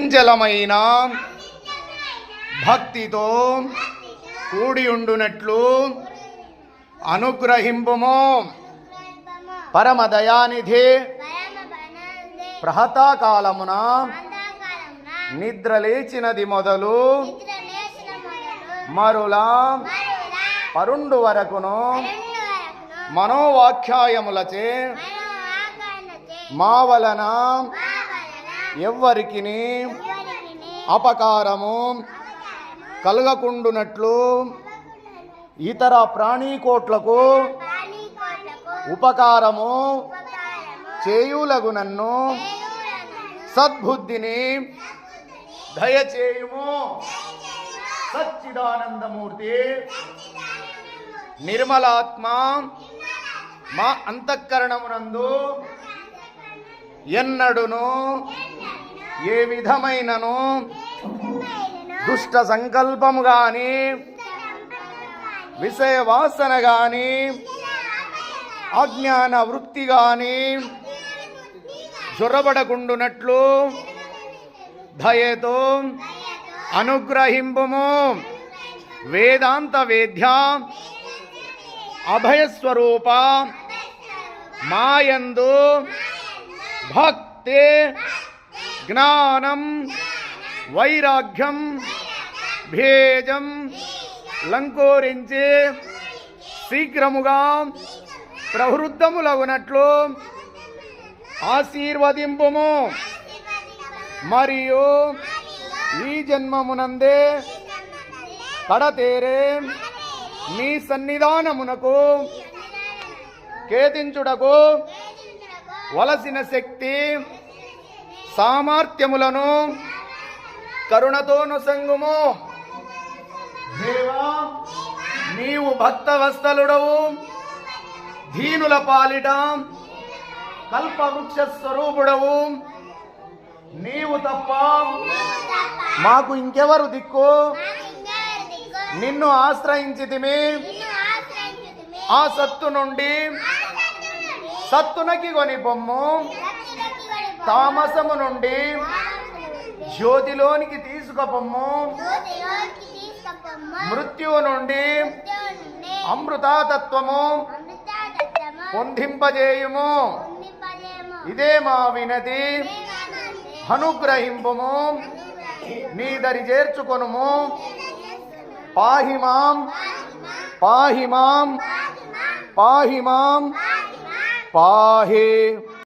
చంచలమైన భక్తితో కూడి ఉండునట్లు అనుగ్రహింపుము. పరమదయానిధి ప్రహతాకాలమున నిద్ర లేచినది మొదలు మరులా పరుండు వరకును మనోవాఖ్యాయములచే మా వలన ఎవ్వరికిని అపకారము కలగకుండునట్లు ఇతర ప్రాణీకోట్లకు ఉపకారము చేయులగునన్ను సద్బుద్ధిని దయచేయుము. సచ్చిదానందమూర్తి నిర్మలాత్మ మా అంతఃకరణమునందు ఎన్నడును ఏ విధమైనను దుష్ట సంకల్పము గాని విషయ వాసన గాని అజ్ఞాన వృత్తి గాని చొరబడకుండునట్లు దయతో అనుగ్రహింపుము. వేదాంత వేద్య అభయస్వరూప మాయందు భక్తి జ్ఞానం వైరాగ్యం భేజం లంకోరించి శీఘ్రముగా ప్రవృద్ధములగునట్లు ఆశీర్వదింపుము. మరియు ఈ జన్మమునందే కడతేరే నీ సన్నిధానమునకు కేతించుటకు వలసిన శక్తి సామర్థ్యములను కరుణతోను సంగుము. దేవా, నీవు భక్తవత్సలుడవు, దీనుల పాలిట కల్పవృక్ష స్వరూపుడవు. నీవు తప్ప మాకు ఇంకెవరు దిక్కు? నిన్ను ఆశ్రయించితిమి. ఆ సత్తు నుండి సత్తునకి కొని పొమ్ము. తామసము నుండి జ్యోతిలోనికి తీసుకుపొమ్ము. మృత్యువు నుండి అమృతాతత్వము పొందింపజేయుము. ఇదే మా వినతి. అనుగ్రహింపుము. నీ దరి చేర్చుకొనుము. పాహిమాం పాహిమాం పాహిమాం పాహి.